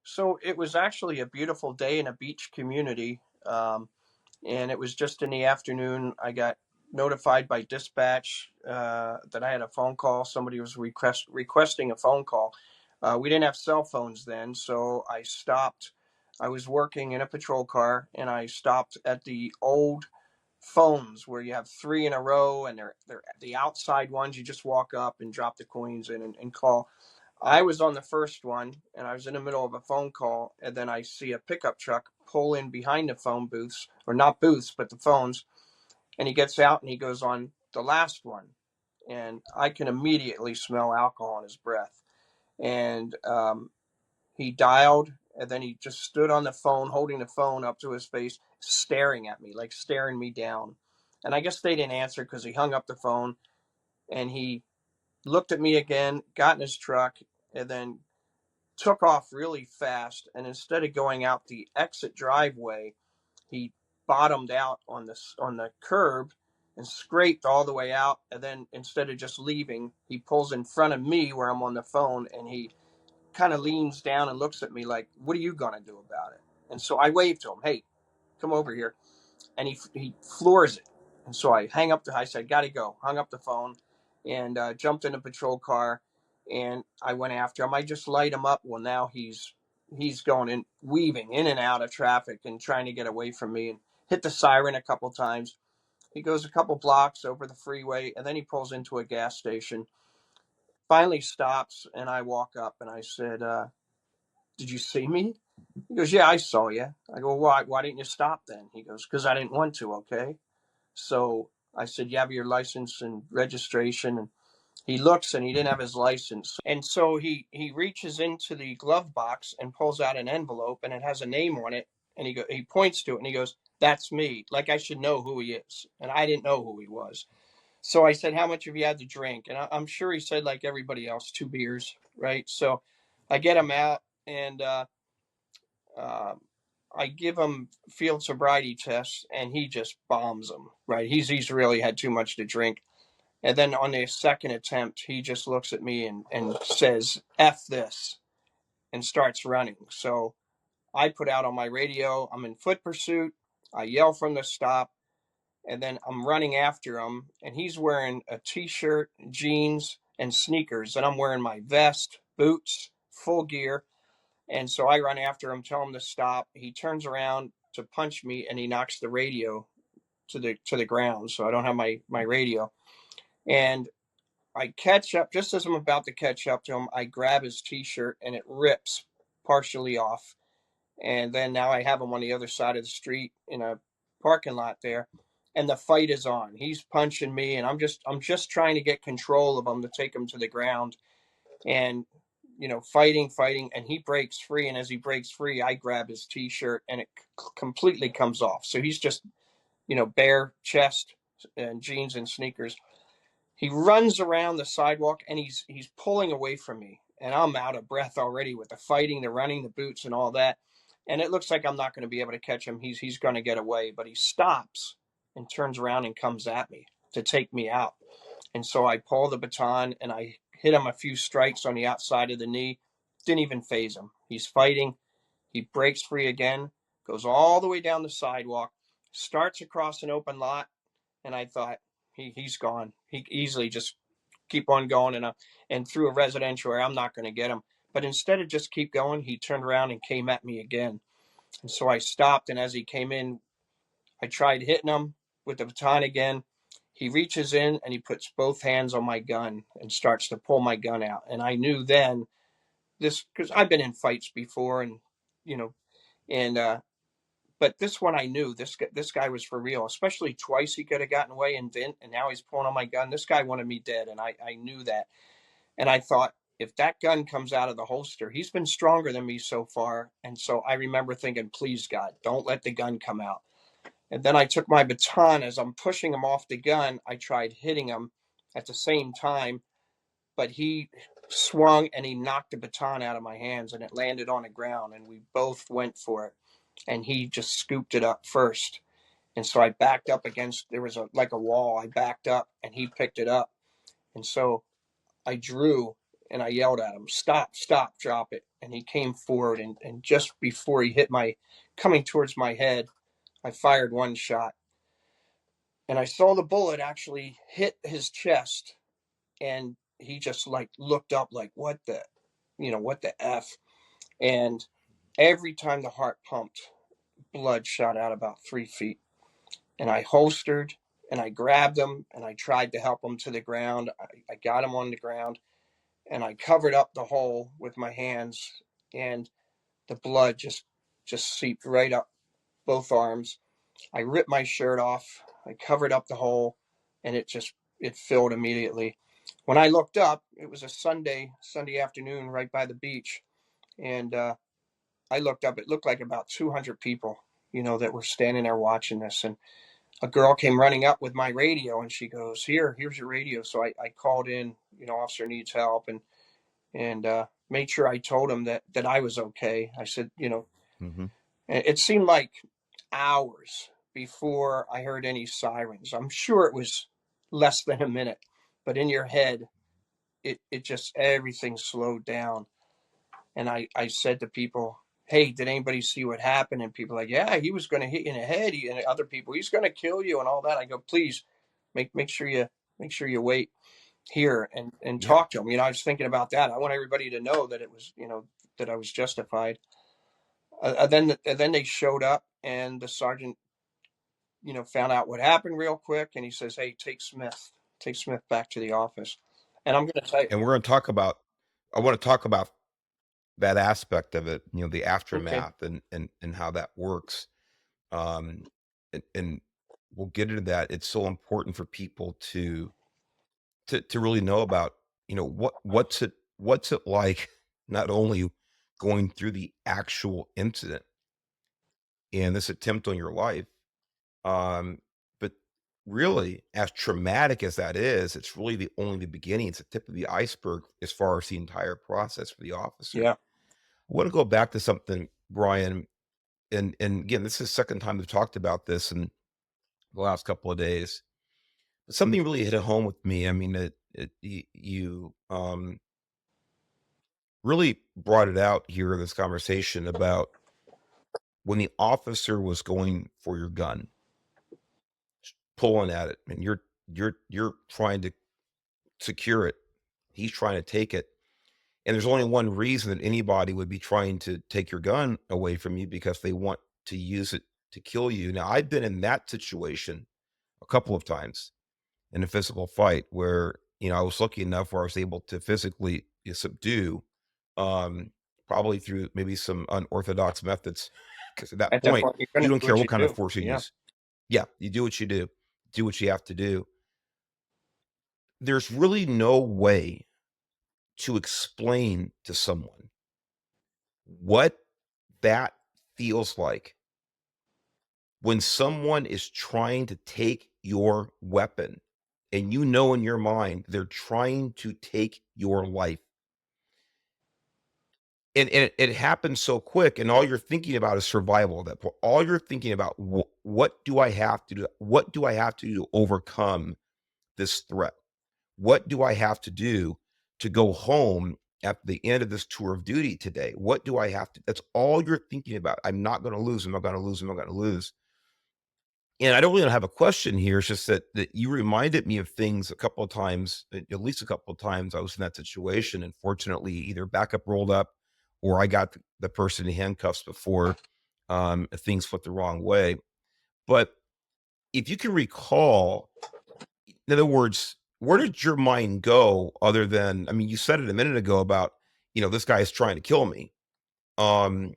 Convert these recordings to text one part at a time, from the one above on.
So it was actually a beautiful day in a beach community. And it was just in the afternoon. I got notified by dispatch that I had a phone call. Somebody was requesting a phone call. We didn't have cell phones then, so I stopped. I was working in a patrol car, and I stopped at the old phones where you have three in a row, and they're the outside ones. You just walk up and drop the coins in and call. I was on the first one, and I was in the middle of a phone call, and then I see a pickup truck pull in behind the phone booths, or not booths, but the phones, and he gets out and he goes on the last one, and I can immediately smell alcohol in his breath. And he dialed, and then he just stood on the phone, holding the phone up to his face, staring at me, like staring me down. And I guess they didn't answer because he hung up the phone, and he looked at me again, got in his truck, and then took off really fast. And instead of going out the exit driveway, he bottomed out on the curb and scraped all the way out. And then instead of just leaving, he pulls in front of me where I'm on the phone, and he kind of leans down and looks at me like, "What are you gonna do about it?" And so I waved to him, "Hey, come over here." And he floors it. And so I hang up I said, "Gotta go." Hung up the phone and jumped in a patrol car, and I went after him. I just light him up. Well, now he's going in, weaving in and out of traffic and trying to get away from me, and hit the siren a couple times. He goes a couple blocks over the freeway, and then he pulls into a gas station. Finally stops, and I walk up and I said, "Did you see me?" He goes, "Yeah, I saw you." I go, "Why didn't you stop then?" He goes, "Because I didn't want to." Okay. So I said, "You have your license and registration?" And he looks, and he didn't have his license. And so he reaches into the glove box and pulls out an envelope, and it has a name on it. And he points to it and he goes, "That's me." Like I should know who he is. And I didn't know who he was. So I said, "How much have you had to drink?" And I'm sure he said, like everybody else, 2 beers, right? So I get him out, and uh, I give him field sobriety tests, and he just bombs them. Right? He's really had too much to drink. And then on the second attempt, he just looks at me and says, "F this," and starts running. So I put out on my radio, I'm in foot pursuit. I yell from the stop, and then I'm running after him. And he's wearing a t-shirt, jeans, and sneakers. And I'm wearing my vest, boots, full gear. And so I run after him, tell him to stop. He turns around to punch me, and he knocks the radio to the ground. So I don't have my radio. And I catch up just as I'm about to catch up to him. I grab his t-shirt, and it rips partially off. And then now I have him on the other side of the street in a parking lot there, and the fight is on. He's punching me, and I'm just trying to get control of him to take him to the ground, and fighting, and he breaks free. And as he breaks free, I grab his t-shirt, and it completely comes off. So he's just bare chest and jeans and sneakers. He runs around the sidewalk, and he's pulling away from me, and I'm out of breath already with the fighting, the running, the boots, and all that. And it looks like I'm not going to be able to catch him. He's going to get away, but he stops and turns around and comes at me to take me out. And so I pull the baton, and I hit him a few strikes on the outside of the knee. Didn't even phase him. He's fighting. He breaks free again, goes all the way down the sidewalk, starts across an open lot, and I thought, he's gone. He easily just keep on going, and through a residential area, I'm not going to get him. But instead of just keep going, he turned around and came at me again. And so I stopped, and as he came in, I tried hitting him with the baton again. He reaches in, and he puts both hands on my gun and starts to pull my gun out. And I knew then this, because I've been in fights before, and you know, and but this one I knew this guy was for real. Especially twice he could have gotten away and didn't, and now he's pulling on my gun. This guy wanted me dead, and I knew that. And I thought, if that gun comes out of the holster, he's been stronger than me so far. And so I remember thinking, please God, don't let the gun come out. And then I took my baton. As I'm pushing him off the gun, I tried hitting him at the same time, but he swung and he knocked the baton out of my hands, and it landed on the ground, and we both went for it. And he just scooped it up first. And so I backed up against, there was like a wall. I backed up, and he picked it up. And so I drew, and I yelled at him, "Stop, stop, drop it." And he came forward, and just before he hit coming towards my head, I fired one shot. And I saw the bullet actually hit his chest, and he just like looked up like, what the F? And every time the heart pumped, blood shot out about 3 feet. And I holstered and I grabbed him and I tried to help him to the ground. I got him on the ground and I covered up the hole with my hands, and the blood just seeped right up both arms. I ripped my shirt off. I covered up the hole, and it filled immediately. When I looked up, it was a Sunday afternoon right by the beach, and I looked up. It looked like about 200 people, that were standing there watching this. And a girl came running up with my radio, and she goes, "Here's your radio." So I called in, officer needs help, and made sure I told him that I was okay. I said, Mm-hmm. it seemed like hours before I heard any sirens. I'm sure it was less than a minute, but in your head, it just everything slowed down. And I said to people, "Hey, did anybody see what happened?" And people like, "Yeah, he was going to hit you in the head." And other people, "He's going to kill you," and all that. I go, "Please make sure you wait here and Yeah. talk to him." I was thinking about that. I want everybody to know that it was, that I was justified. Then they showed up, and the sergeant, found out what happened real quick, and he says, "Hey, take Smith back to the office." And I'm going to tell you, And we're going to talk about, I want to talk about that aspect of it, the okay, aftermath and how that works. Um, and we'll get into that. It's so important for people to really know about, what's it like, not only going through the actual incident and this attempt on your life, um, but really, as traumatic as that is, it's really only the beginning. It's the tip of the iceberg as far as the entire process for the officer. yeah, I want to go back to something, Brian, and again, this is the second time we've talked about this in the last couple of days. But something really hit home with me. I mean, you really brought it out here in this conversation about when the officer was going for your gun, pulling at it, and you're trying to secure it. He's trying to take it. And there's only one reason that anybody would be trying to take your gun away from you, because they want to use it to kill you. Now, I've been in that situation a couple of times in a physical fight where, I was lucky enough where I was able to physically subdue, um, probably through maybe some unorthodox methods. Because at that at that point, point, you're you going to don't do care what what you kind of do. force you Yeah, use. Yeah, you do what you have to do. There's really no way to explain to someone what that feels like when someone is trying to take your weapon, and in your mind they're trying to take your life, and it happens so quick, and all you're thinking about is survival at that point. All you're thinking about, what do I have to do, what do I have to do to overcome this threat, what do I have to do to go home at the end of this tour of duty today, what do I have to, that's all you're thinking about. I'm not going to lose, I'm not going to lose, I'm not going to lose. And I don't really have a question here. It's just that you reminded me of things a couple of times, at least a couple of times I was in that situation. And fortunately, either backup rolled up or I got the person in handcuffs before things flipped the wrong way. But if you can recall, in other words, where did your mind go other than, I mean, you said it a minute ago about, this guy is trying to kill me. Um,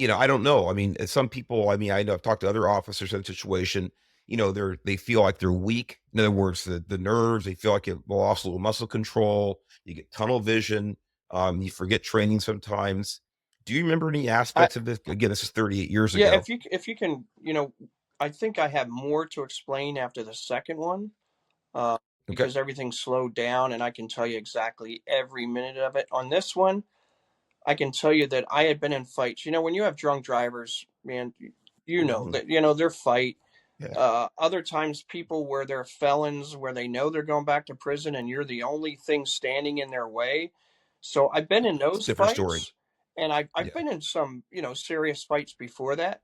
I don't know. I mean, some people, I mean, I know I've talked to other officers in the situation, they feel like they're weak. In other words, the nerves, they feel like you've lost a little muscle control, you get tunnel vision, you forget training sometimes. Do you remember any I aspects of this? Again, this is 38 years yeah. ago. If you can, I think I have more to explain after the second one, Okay. because everything slowed down, and I can tell you exactly every minute of it. On this one, I can tell you that I had been in fights. When you have drunk drivers, man, Hmm. that their fight. Yeah. Other times, people where they're felons, where they know they're going back to prison, and you're the only thing standing in their way. So I've been in It's a those different story. fights, and I've Yeah. been in some serious fights before that.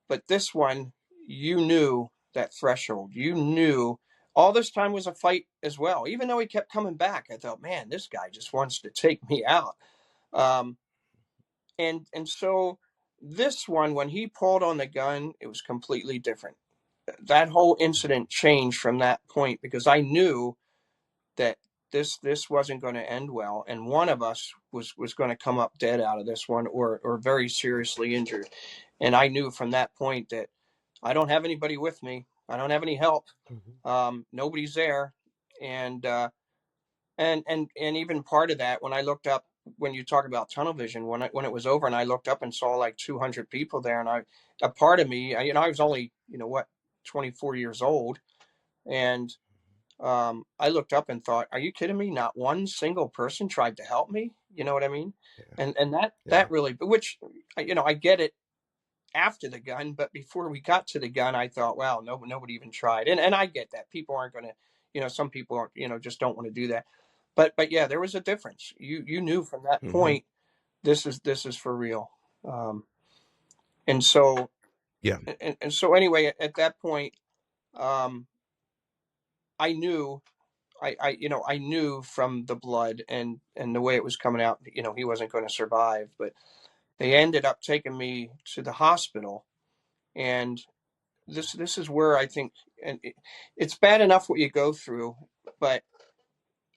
But this one, you knew that threshold. You knew all this time was a fight as well. Even though he kept coming back, I thought, man, this guy just wants to take me out. Um, and so this one, when he pulled on the gun, it was completely different. That whole incident changed from that point because I knew that this wasn't going to end well, and one of us was going to come up dead out of this one, or very seriously injured. And I knew from that point that I don't have anybody with me. I don't have any help. Mhm. Nobody's there, and and even part of that, when I looked up, when you talk about tunnel vision, when it was over, and I looked up and saw like 200 people there, and a part of me, I was only 24 years old, and I looked up and thought, "Are you kidding me? Not one single person tried to help me." You know what I mean? Yeah. And that Yeah. really, which I get it after the gun, but before we got to the gun, I thought, wow, no, nobody even tried. And I get that people aren't going to, some people aren't, just don't want to do that. But yeah, there was a difference. You knew from that Hmm. point, this is for real. Um, and so Yeah. and so anyway, at that point, um, I knew. I knew from the blood and the way it was coming out, he wasn't going to survive. But they ended up taking me to the hospital, and this is where I think, and it's bad enough what you go through, but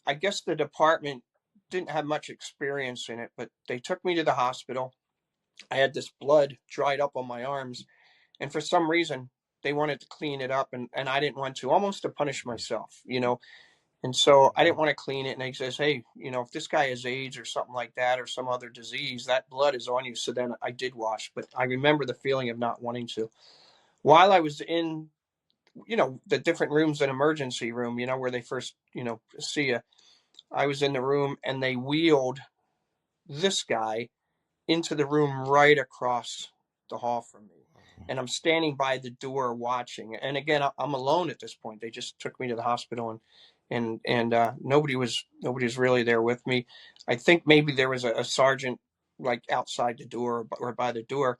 I guess the department didn't have much experience in it. But they took me to the hospital. I had this blood dried up on my arms, and for some reason they wanted to clean it up, and I didn't want to, almost to punish myself. And so I didn't Mhm. want to clean it. And he says, hey, if this guy has AIDS or something like that, or some other disease, that blood is on you. So then I did wash, but I remember the feeling of not wanting to. While I was in, the different rooms in emergency room, where they first, see you, I was in the room, and they wheeled this guy into the room right across the hall from me. Wow. And I'm standing by the door watching. And again, I'm alone at this point. They just took me to the hospital, and nobody's really there with me. I think maybe there was a sergeant like outside the door or by the door.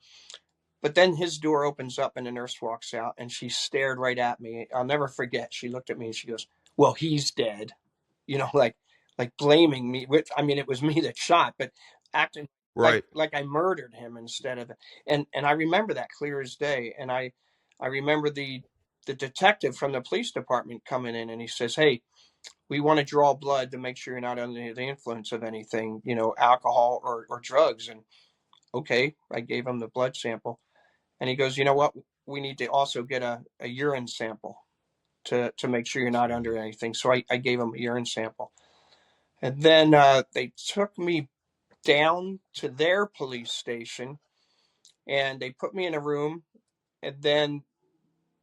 But then his door opens up and the nurse walks out, and she stared right at me. I'll never forget. She looked at me and she goes, "Well, he's dead." Like blaming me. Which, I mean, it was me that shot, but acting like Right. like I murdered him instead of. And I remember that clear as day. And I remember the detective from the police department coming in, and he says, "Hey, we want to draw blood to make sure you're not under the influence of anything, alcohol or drugs." And okay, I gave him the blood sample, and he goes, "You know what? We need to also get a urine sample to make sure you're not Okay. under anything." So I gave him a urine sample. And then they took me down to their police station, and they put me in a room. And then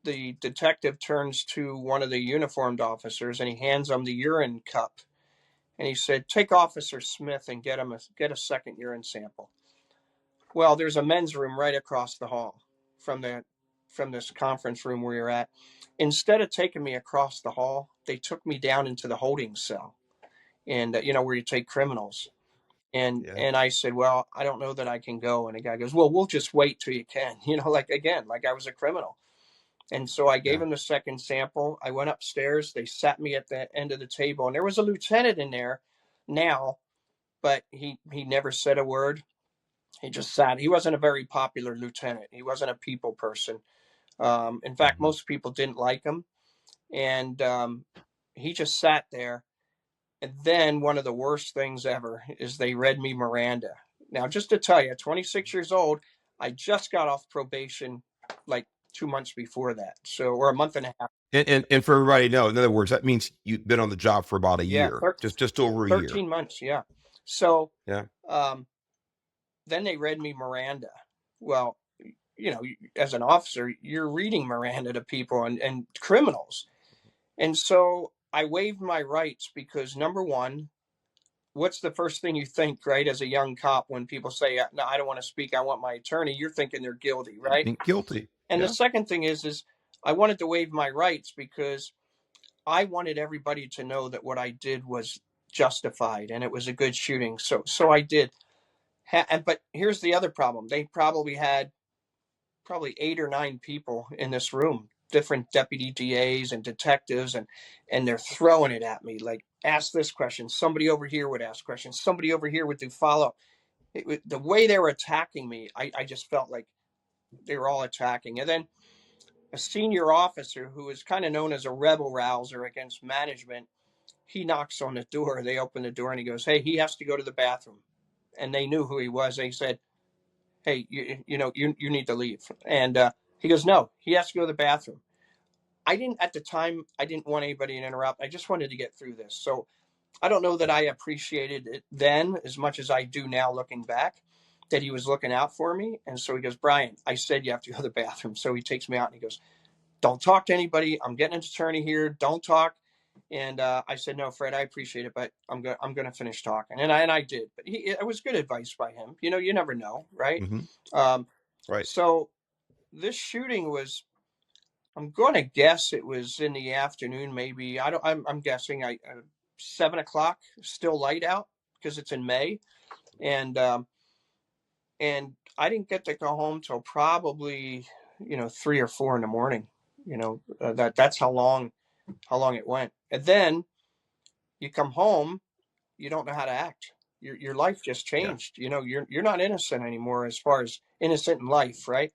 the detective turns to one of the uniformed officers, and he hands him the urine cup. And he said, "Take Officer Smith and get a second urine sample." Well, there's a men's room right across the hall from this conference room where you're at. Instead of taking me across the hall, they took me down into the holding cell, and where you take criminals. And Yeah. and I said, "Well, I don't know that I can go." And the guy goes, "Well, we'll just wait till you can." Like, again, like I was a criminal. And so I gave Yeah. him the second sample. I went upstairs. They sat me at the end of the table, and there was a lieutenant in there now, but he never said a word. He just sat. He wasn't a very popular lieutenant. He wasn't a people person. In fact, Hmm. most people didn't like him, and he just sat there. And then one of the worst things ever is they read me Miranda. Now, just to tell you, 26 years old, I just got off probation like 2 months before that, so, or a month and a half. And for everybody to know, in other words, that means you've been on the job for about a Yeah, year, just over a year. 13 months. Yeah. So Yeah. um, then they read me Miranda. Well, as an officer, you're reading Miranda to people and criminals. And so I waived my rights because, number one, what's the first thing you think, right, as a young cop when people say, "No, I don't want to speak, I want my attorney"? You're thinking they're guilty, right? Think guilty. And the Yeah. second thing is I wanted to waive my rights because I wanted everybody to know that what I did was justified and it was a good shooting. So I did. But here's the other problem. They probably had probably 8 or 9 people in this room, different deputy DAs and detectives, and they're throwing it at me like, ask this question. Somebody over here would ask questions. Somebody over here would do follow. The way they were attacking me, I just felt like they were all attacking. And then a senior officer who is kind of known as a rebel rouser against management, he knocks on the door. They open the door and he goes, "Hey, he has to go to the bathroom." And they knew who he was. They said, "Hey, you need to leave." And he goes, "No, he has to go to the bathroom." I didn't at the time. I didn't want anybody to interrupt. I just wanted to get through this. So I don't know that I appreciated it then as much as I do now, looking back, that he was looking out for me. And so he goes, "Brian, I said you have to go to the bathroom." So he takes me out and he goes, "Don't talk to anybody. I'm getting an attorney here. Don't talk." And I said, "No, Fred, I appreciate it, but I'm gonna finish talking." And I did. But it was good advice by him. You never know, right? Hmm. Um, Right. so this shooting was, I'm going to guess it was in the afternoon, maybe. I don't. I'm guessing 7 o'clock, still light out because it's in May, and I didn't get to go home till probably 3 or 4 in the morning. That's how long it went. And then you come home, you don't know how to act. Your life just Yeah. changed. You're not innocent anymore as far as innocent in life, right?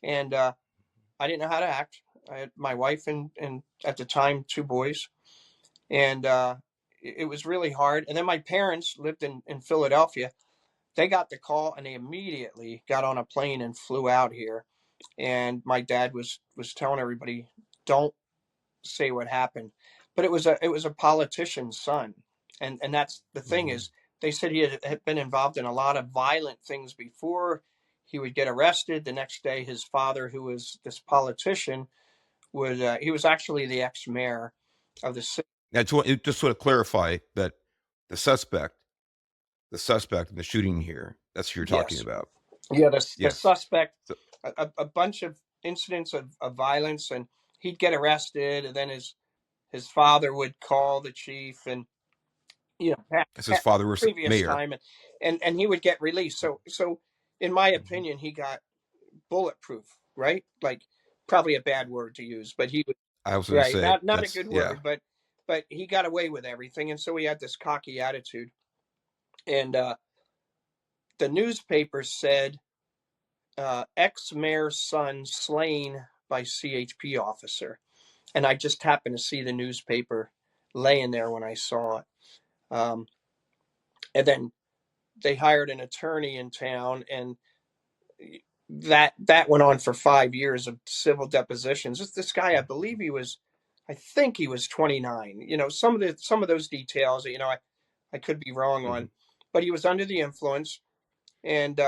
And I didn't know how to act. I had my wife and at the time 2 boys, and it was really hard. And then my parents lived in Philadelphia. They got the call and they immediately got on a plane and flew out here. And my dad was telling everybody, "Don't say what happened," but it was a politician's son, and that's the thing Hmm. is they said he had been involved in a lot of violent things before. He would get arrested. The next day, his father, who was this politician, would he was actually the ex-mayor of the city. Now, just sort of clarify that the suspect, the suspect in the shooting here, that's who you're talking Yes, about. yeah, the Yes. suspect, So, a bunch of incidents of violence, and he'd get arrested, and then his father would call the chief, and as his father was previous mayor. time, and he would get released. So in my opinion, he got bulletproof, right? Like, probably a bad word to use, but he was I was going to right. say Not a that's good yeah. word, but he got away with everything, and so he had this cocky attitude. And the newspaper said, ex-mayor's son slain by CHP officer, and I just happened to see the newspaper laying there when I saw it. And then they hired an attorney in town, and that went on for 5 years of civil depositions. This guy, I believe I think he was 29. Some of those details, I could be wrong Hmm. on, but he was under the influence, and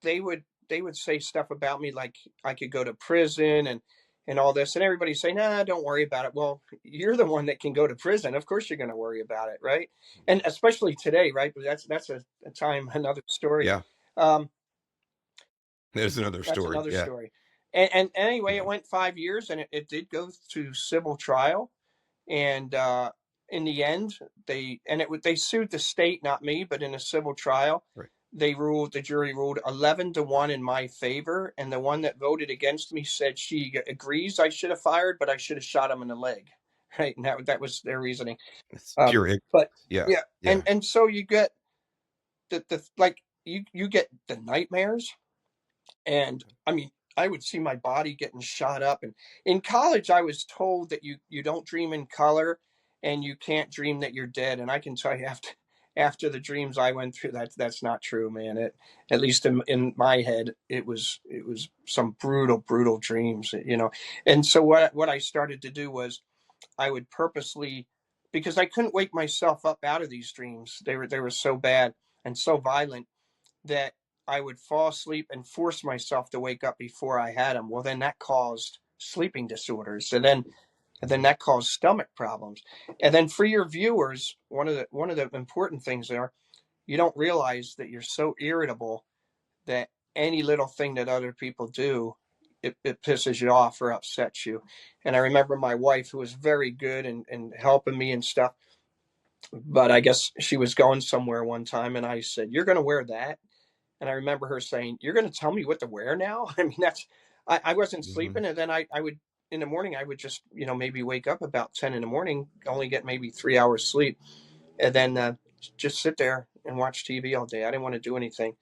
they would say stuff about me like I could go to prison and all this, and everybody say, "Nah, don't worry about it." Well, you're the one that can go to prison. Of course, you're going to worry about it, right? And especially today, right? But that's a time, another story. Yeah, Um, there's another that's story. another Yeah. story. And anyway, it Hmm. went 5 years, and it did go to civil trial. And in the end, they sued the state, not me, but in a civil trial, Right. the jury ruled 11-1 in my favor, and the one that voted against me said she agrees I should have fired, but I should have shot him in the leg, right? And that was their reasoning. It's Um, pure ignorance. but Yeah. yeah, and Yeah. and so you get the like you get the nightmares. And I mean, I would see my body getting shot up. And in college, I was told that you don't dream in color, and you can't dream that you're dead. And I can tell you, after the dreams I went through, that's not true, man. At least in my head, it was some brutal dreams. And so what I started to do was I would purposely, because I couldn't wake myself up out of these dreams. They were so bad and so violent that I would fall asleep and force myself to wake up before I had them. Well, then that caused sleeping disorders. And then Hmm. that caused stomach problems. And then for your viewers, one of the important things there, you don't realize that you're so irritable that any little thing that other people do it pisses you off or upsets you. And I remember my wife, who was very good and helping me and stuff, but I guess she was going somewhere one time, and I said, "You're going to wear that?" And I remember her saying, "You're going to tell me what to wear now?" I mean, I wasn't Mhm. sleeping. And then I would, in the morning, I would just, maybe wake up about 10 in the morning, only get maybe 3 hours sleep, and then just sit there and watch TV all day. I didn't want to do anything.